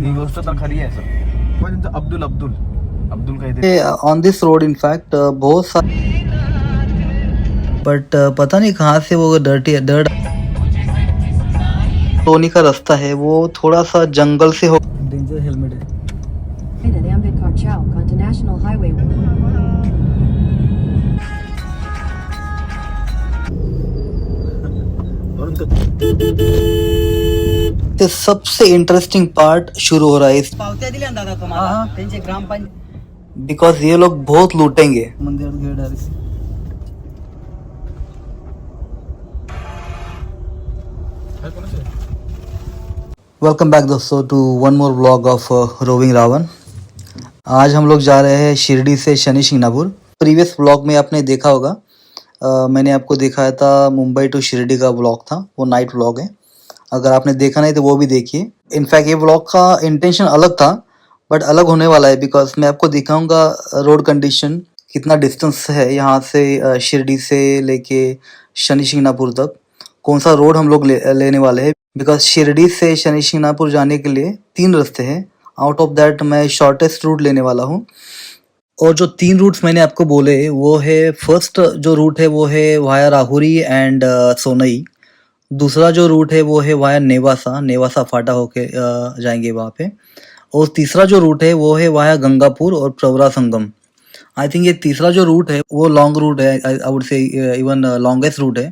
ही गोष्ट तर खरी आहे सर. पण त्यांचं अब्दुल काहीतरी ऑन दिस रोड इनफैक्ट बहुत सारे बट पता नहीं कहाँ से वो डर्ट टोनी का रास्ता है वो थोड़ा सा जंगल से हो. डेंजर हेलमेट है. Ambedkar Chowk onto National Highway. ते सबसे इंटरेस्टिंग पार्ट शुरू हो रहा है पावत्या दिल्या ना दादा तुम्हाला त्यांचे ग्रामपंचायत बिकॉज ये लोग बहुत लूटेंगे. मंदिर गेट आ रही. वेलकम बैक दोस्तों to one more vlog of roving Ravan. आज हम लोग जा रहे हैं शिरडी से शनि शिंगणापुर. प्रीवियस व्लॉग में आपने देखा होगा मैंने आपको दिखाया था मुंबई टू शिरडी का व्लॉग था. वो नाइट व्लॉग है. अगर आपने देखा नहीं तो वो भी देखिए. इनफैक्ट ये व्लॉग का इंटेंशन अलग था बट अलग होने वाला है बिकॉज मैं आपको दिखाऊंगा रोड कंडीशन कितना डिस्टेंस है यहाँ से शिरडी से लेके शनि शिंगणापुर तक. कौन सा रोड हम लोग लेने वाले हैं बिकॉज शिरडी से शनि शिंगणापुर जाने के लिए 3 रास्ते हैं. आउट ऑफ दैट मैं शॉर्टेस्ट रूट लेने वाला हूँ. और जो 3 रूट्स मैंने आपको बोले वो है फर्स्ट जो रूट है वो है वाया राहुरी एंड सोनई. दूसरा जो रूट है वो है वाया नेवासा फाटा होके जाएंगे वहाँ पे. और तीसरा जो रूट है वो है वाया गंगापुर और प्रवरा संगम. आई थिंक ये तीसरा जो रूट है वो लॉन्ग रूट है. I would say even longest route है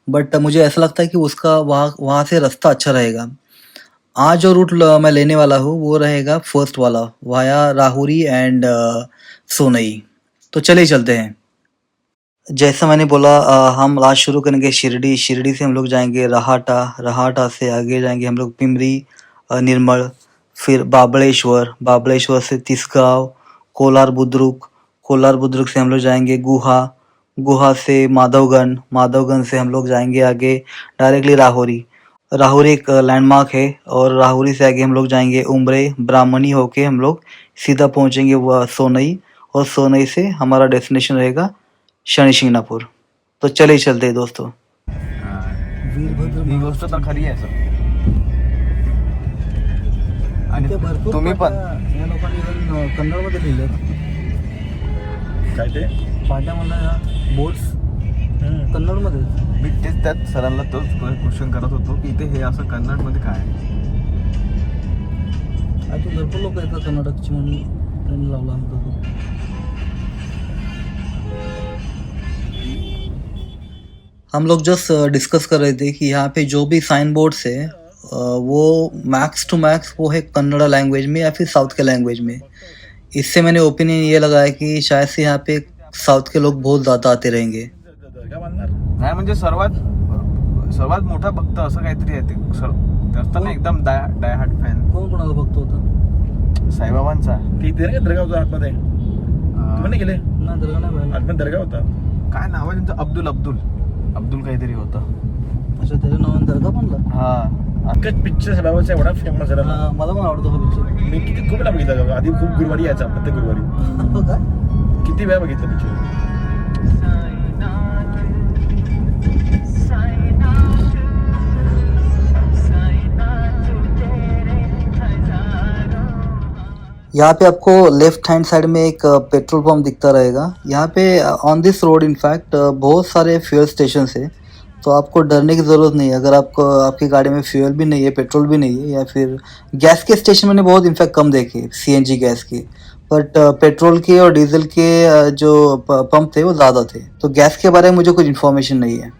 बट मुझे ऐसा लगता है कि उसका वहाँ से रास्ता अच्छा रहेगा. आज जो रूट मैं लेने वाला हूँ वो रहेगा फर्स्ट वाला वाया राहुरी एंड सोनई. तो चले चलते हैं. जैसा मैंने बोला हम आज शुरू करेंगे शिरडी से हम लोग जाएंगे रहाटा से आगे जाएंगे हम लोग पिमरी निर्मल फिर बाबळेश्वर से तिसगांव कोलार बुद्रुक से हम लोग जाएंगे गुहा से माधवगन से हम लोग जाएंगे आगे डायरेक्टली राहुरी एक लैंडमार्क है. और राहुरी से आगे हम लोग जाएंगे उमरे ब्राह्मणी होके हम लोग सीधा पहुंचेंगे सोनई. और सोनई से हमारा डेस्टिनेशन रहेगा शनि शिंगणापुर. तो चले चलते हैं दोस्तों. ही गोष्ट तर खरी आहे सर. आणि तुम्ही पण या लोकांनी कन्नडमध्ये लिहिले काय ते पाट्यामधला बोट्स कन्नडमध्ये. मी तेच त्यात सरांना तोच क्वेश्चन करत होतो की इथे हे असं कन्नडमध्ये काय आहे. आता भरपूर लोक येतात कर्नाटकची म्हणून ट्रेन लावला आमचा. हम लोग जस्ट डिस्कस कर रहे थे कि यहाँ पे जो भी साइन बोर्ड्स है वो मैक्स टू मैक्स वो है कन्नड़ा लैंग्वेज में या फिर साउथ के लैंग्वेज में. इससे मैंने ओपिनियन ये लगाया कि शायद से यहाँ पे साउथ के लोग बहुत ज़्यादा आते रहेंगे. नाही म्हणजे सर्वात मोठा भक्त असं काहीतरी आहे ते असतं ना एकदम डाय हार्ट फॅन. कोणाला भक्त होता साईबाबांचा. किती दर्गा होता आतमध्ये तुम्ही गेले ना दर्गा नाही आतमध्ये दर्गा होता. काय नाव आहे त्यांचं अब्दुल काहीतरी होतं. अच्छा त्याच्या नावाने दर्गा बनला. हा पिक्चर बाबाचा एवढा फेमस झाला. मला पण आवडतो हा पिक्चर. मी किती खूप वेळा बघितला. आधी खूप गुरुवारी यायचा प्रत्येक गुरुवारी. किती वेळा बघितला पिक्चर. यहाँ पे आपको लेफ्ट हैंड साइड में एक पेट्रोल पंप दिखता रहेगा. यहाँ पे ऑन दिस रोड इनफैक्ट बहुत सारे फ्यूल स्टेशन है. तो आपको डरने की ज़रूरत नहीं है. अगर आपकी गाड़ी में फ्यूल भी नहीं है पेट्रोल भी नहीं है या फिर गैस के स्टेशन मैंने बहुत इनफैक्ट कम देखे CNG गैस के. बट पेट्रोल के और डीजल के जो पंप थे वो ज़्यादा थे. तो गैस के बारे में मुझे कुछ इन्फॉर्मेशन नहीं है.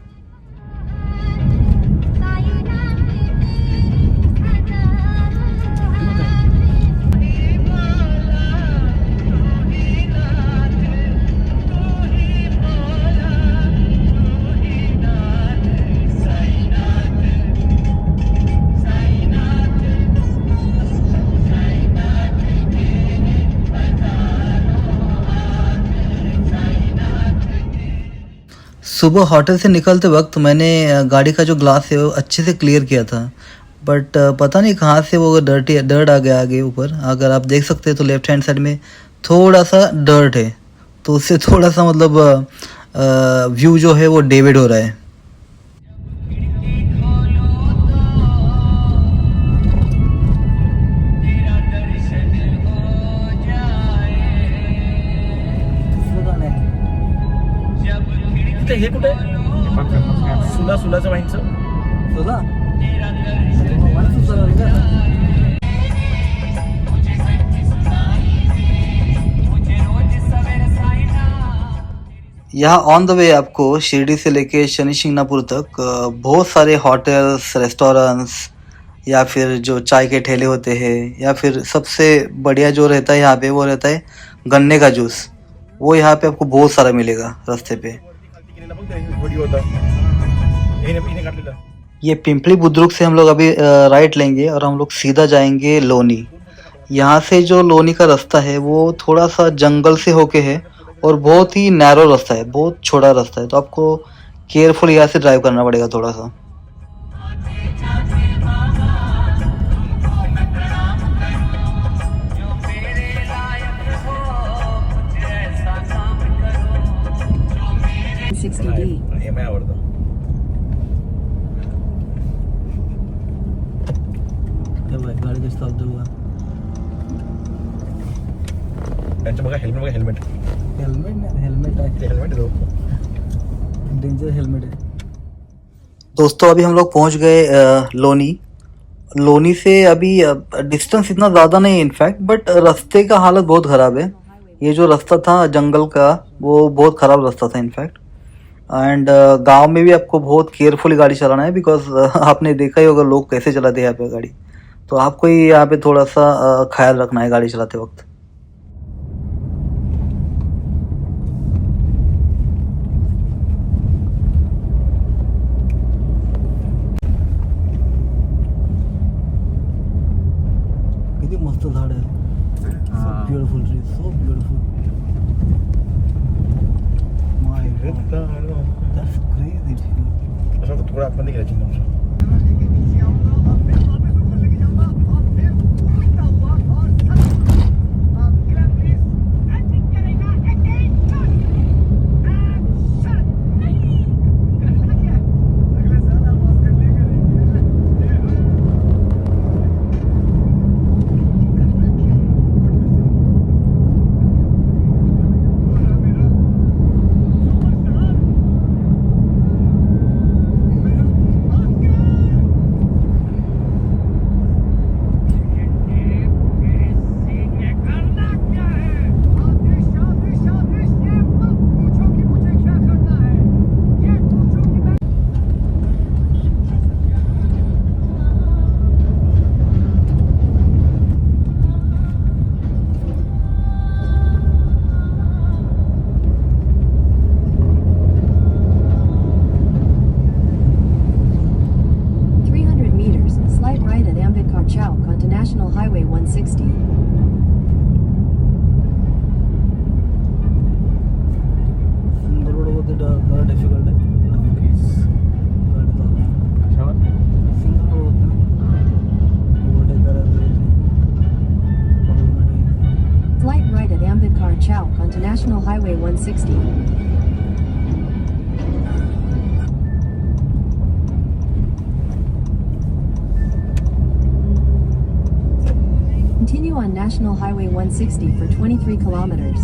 सुबह होटल से निकलते वक्त मैंने गाड़ी का जो ग्लास है वो अच्छे से क्लियर किया था बट पता नहीं कहाँ से वो डर्ट आ गया आगे ऊपर. अगर आप देख सकते हैं तो लेफ्ट हैंड साइड में थोड़ा सा डर्ट है तो उससे थोड़ा सा मतलब व्यू जो है वो डेविड हो रहा है. इथे हे कुठे हे पण फेमस आहे. सुलाचं वाईनचं सुला मला सुचलं नाही का? यहाँ ऑन द वे आपको शिरडी से लेके शनि शिंगणापुर तक बहुत सारे होटल्स, रेस्टोरेंट्स या फिर जो चाय के ठेले होते हैं या फिर सबसे बढ़िया जो रहता है यहाँ पे वो रहता है गन्ने का जूस। वो यहाँ पे आपको बहुत सारा मिलेगा रास्ते पे। ये पिंपली बुद्रुक से हम लोग अभी राइट लेंगे और हम लोग सीधा जाएंगे लोनी। यहाँ से जो लोनी का रास्ता है वो थोड़ा सा जंगल से होके है और बहुत ही नैरो रास्ता है, बहुत छोटा रास्ता है, तो आपको केयरफुल यहाँ से ड्राइव करना पड़ेगा थोड़ा सा। हे मला आवडतं. गाड़ी स्टॉप दूंगा। त्यांचं बघा हेल्मेट हेलमेट हेलमेट है, हेल्मेट दो डेंजर हेलमेट है। दोस्तों अभी हम लोग पहुंच गए लोनी। लोनी से अभी डिस्टेंस इतना ज़्यादा नहीं है इनफैक्ट, बट रास्ते का हालत बहुत ख़राब है। ये जो रास्ता था जंगल का वो बहुत ख़राब रास्ता था इनफैक्ट। एंड गांव में भी आपको बहुत केयरफुली गाड़ी चलाना है, बिकॉज आपने देखा ही होगा लोग कैसे चलाते हैं यहाँ पे गाड़ी, तो आपको ही यहाँ पे थोड़ा सा ख्याल रखना है गाड़ी चलाते वक्त। किती मस्त झाड आहे, beautiful tree, so beautiful. My God, that's crazy. असं तर थोडं आतमध्ये गेला चिंता. National Highway 160. सिंगल रोड होते जरा डिफिकल्ट आहे गाडी चालवणं. कशावर? सिंगल रोड होते ना, ओव्हरटेक करायचं. Slight right at Ambedkar Chowk onto National Highway 160. Continue on National Highway 160 for 23 kilometers.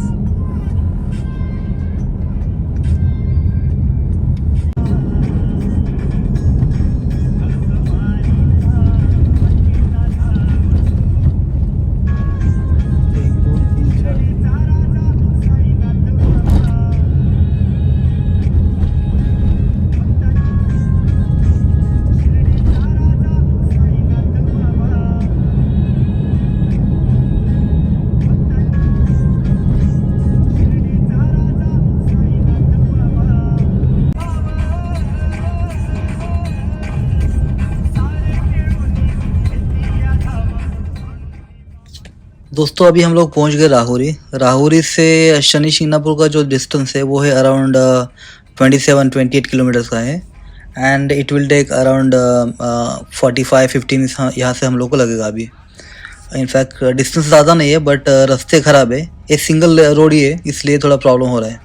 दोस्तों अभी हम लोग पहुंच गए राहुरी। राहुरी से शनि शिंगणापुर का जो डिस्टेंस है वो है अराउंड 27-28 किलोमीटर्स का है, and it will take around 45-50 यहाँ से हम लोग को लगेगा अभी। इनफैक्ट डिस्टेंस ज़्यादा नहीं है, बट रास्ते ख़राब है, ये सिंगल रोड ही है, इसलिए थोड़ा प्रॉब्लम हो रहा है।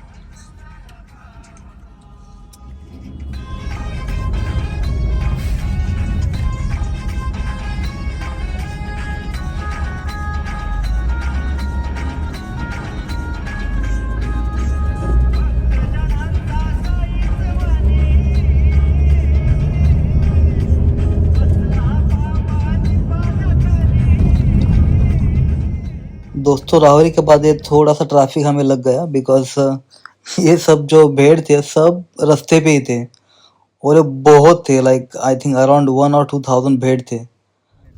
दोस्तों राहुरी के बाद ये थोड़ा सा ट्रैफिक हमें लग गया बिकॉज ये सब जो भेड़ थे सब रास्ते पे ही थे और ये बहुत थे like I think around 1 or 2,000 भेड़ थे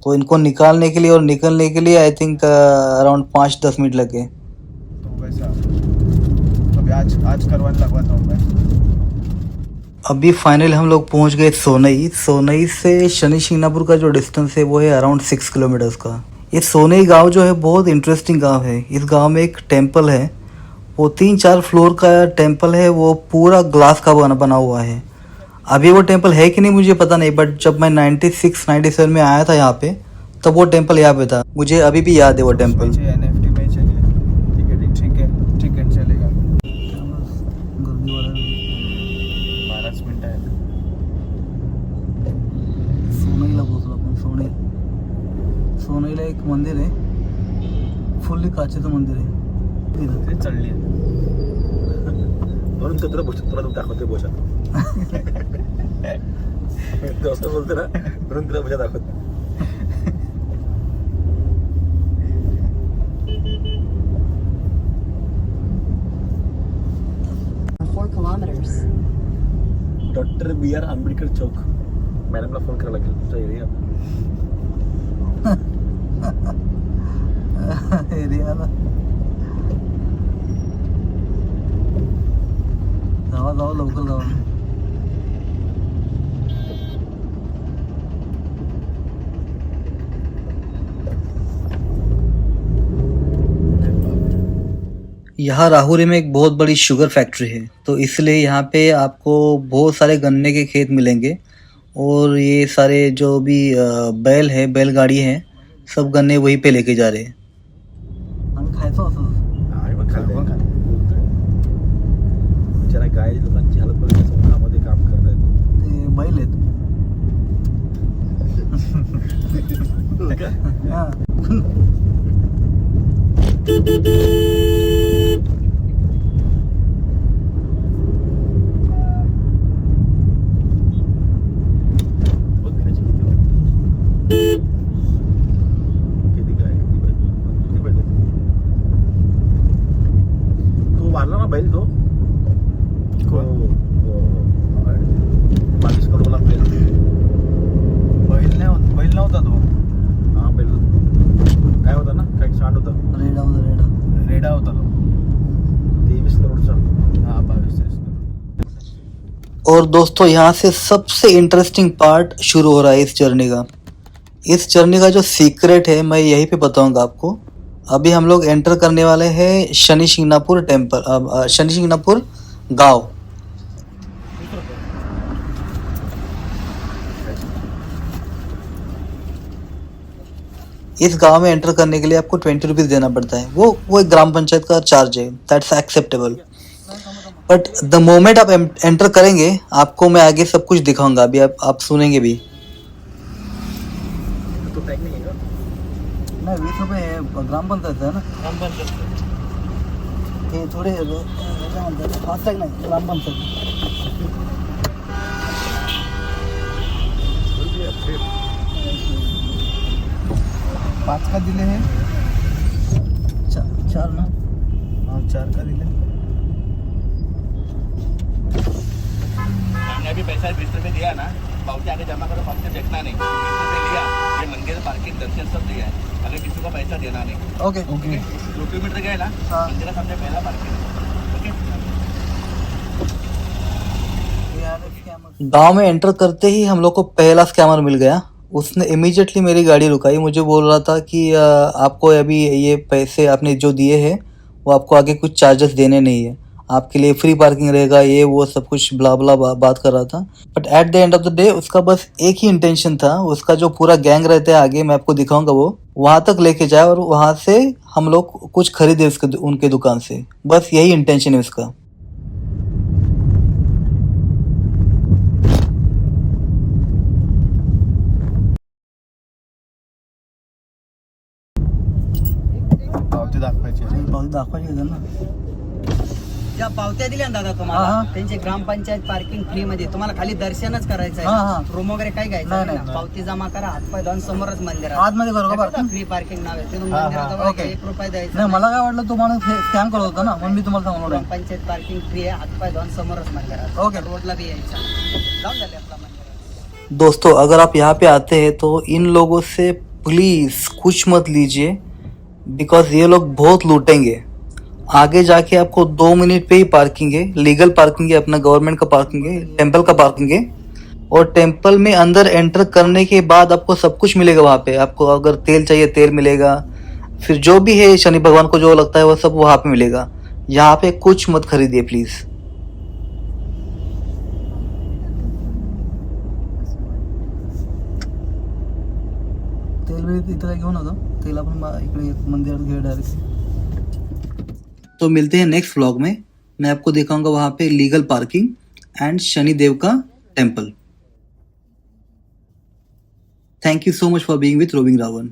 तो इनको निकालने के लिए और निकलने के लिए आई थिंक अराउंड 5-10 मिनट लगे तो वैसा अभी आज करवाने लगवाता हूँ मैं। अभी फाइनल हम लोग पहुंच गए सोनई से शनि शिंगणापुर का जो डिस्टेंस है वो है अराउंड 6 किलोमीटर्स का। ये सोनई गांव जो है बहुत इंटरेस्टिंग गांव है। इस गांव में एक टेंपल है, वो 3-4 फ्लोर का टेंपल है, वो पूरा ग्लास का बना हुआ है। अभी वो टेंपल है कि नहीं मुझे पता नहीं, बट जब मैं 96-97 में आया था यहाँ पे तब वो टेंपल यहाँ पे था। मुझे अभी भी याद है वो टेंपल। NFT में चलिए, ठीक है चलेगा। 12 मिनिट आहे। सोनईला पोहोचलो आपण। सोनईला एक मंदिर आहे, फुल्ली काचेचं मंदिर आहे तिथं। ते चढली आहे। म्हणून तुला तुला दाखवते बोशा दोस्त बोलते ना म्हणून तुला बोशा दाखवते। 4 kilometers. डॉक्टर BR आंबेडकर चौक मॅडमला फोन करायला लागेल तुमचा एरिया एरियाला जावा लवकर जावा। यहाँ राहुरी में एक बहुत बड़ी शुगर फैक्ट्री है, तो इसलिए यहाँ पे आपको बहुत सारे गन्ने के खेत मिलेंगे और ये सारे जो भी बैलगाड़ी है सब गन्ने वहीं पे लेके जा रहे हैं। बिचारा गाय लोकांची हालत बघ समुद्रामध्ये काम करतायत ते बैल आहेत। बघ घराची किती गाय किती बैल तो वारला ना बैल तो मालिश करू लागते बैल नव्हता तो। हा बैल काय होता ना काय सांड होता रेडा होता तो। 23 करोडचा हाँ 22-23 करोड। और दोस्तों यहाँ से सबसे इंटरेस्टिंग पार्ट शुरू हो रहा है इस जर्नी का। इस जर्नी का जो सीक्रेट है मैं यहीं पे बताऊंगा आपको। अभी हम लोग एंटर करने वाले हैं शनि शिंगणापुर टेम्पल, शनि शिंगणापुर गांव। इस गांव में एंटर करने के लिए आपको 20 रुपीज़ देना पड़ता है। वो एक ग्राम पंचायत का चार्ज है, that's acceptable. But the moment आप एंटर करेंगे आपको मैं आगे सब कुछ दिखाऊंगा, अभी आप सुनेंगे भी। तो टॅग नाही आहे का नहीं 20 रुपये ग्राम पंचायत है ना, हे थोडे फास्टॅग नाही ग्राम पंचायत। पाच का दिले हैं? चार ना, हाँ 4 का दिले। हमने अभी पैसा 20 रुपये दिया ना, पावती आगे जमा करो, पावती देखना नहीं। 20 रुपये लिया, ये मंदिर पार्किंग दर्शन सब दिया है, अगर किसी को पैसा देना नहीं। ओके। 2 किलोमीटर गए ना, हाँ। मंदिर सामने पहला पार्किंग है। गांव में एंटर करते ही हम लोग को पहला स्कैमर मिल गया। उसने इमीडिएटली मेरी गाड़ी रुकाई, मुझे बोल रहा था कि आपको अभी ये पैसे आपने जो दिए हैं वो आपको आगे कुछ चार्जेस देने नहीं है, आपके लिए फ्री पार्किंग रहेगा, ये वो सब कुछ ब्ला ब्ला बात कर रहा था। But at the end of the day उसका बस एक ही इंटेंशन था, उसका जो पूरा गैंग रहता है आगे मैं आपको दिखाऊंगा, वो वहाँ तक लेके जाए और वहाँ से हम लोग कुछ खरीदे उनके दुकान से, बस यही इंटेंशन है उसका। पावती दाखवायची। दाखवायची ना ज्या पावत्या दिल्या ना दादा तुम्हाला हा. त्यांचे ग्रामपंचायत पार्किंग फ्री मध्ये तुम्हाला खाली दर्शनच करायचं हा, हा. आहे रूम वगैरे काही घ्यायचं नाही, नाही ना. नाही. पावती जमा करा हातपाय धुवून समोरच मंदिर आतमध्ये करू का parking? फ्री पार्किंग नाव आहे तिथून हा, मंदिराजवळ ओके. 1 रुपया द्यायचा नाही मला काय वाटलं तुम्हाला स्कॅम करत होता ना म्हणून मी तुम्हाला सांगणार आहे. ग्रामपंचायत पार्किंग फ्री आहे हातपाय धुवून समोरच मंदिर ओके. रोडला बी यायचं जाऊन झाले आपला मंदिर. दोस्तों अगर आप यहाँ पे आते हैं तो इन लोगों से प्लीज़ कुछ मत लीजिए बिकॉज ये लोग बहुत लूटेंगे. आगे जाके आपको 2 मिनट पे ही पार्किंग है, लीगल पार्किंग है, अपना गवर्नमेंट का पार्किंग है, टेंपल का पार्किंग है. और टेंपल में अंदर एंटर करने के बाद आपको सब कुछ मिलेगा वहाँ पे. आपको अगर तेल चाहिए तेल मिलेगा, फिर जो भी है शनि भगवान को जो लगता है वो सब वहाँ पे मिलेगा. यहाँ पे कुछ मत खरीदिए प्लीज़. तेल वेळ इथं काय घेऊन होतो तेल आपण इकडे मंदिरात घेऊ डायरेक्ट. तो मिलते हैं नेक्स्ट व्लॉग में. मैं आपको दिखाऊंगा वहाँ पे लीगल पार्किंग एंड शनिदेव का temple. Thank you so much for being with roving Ravan.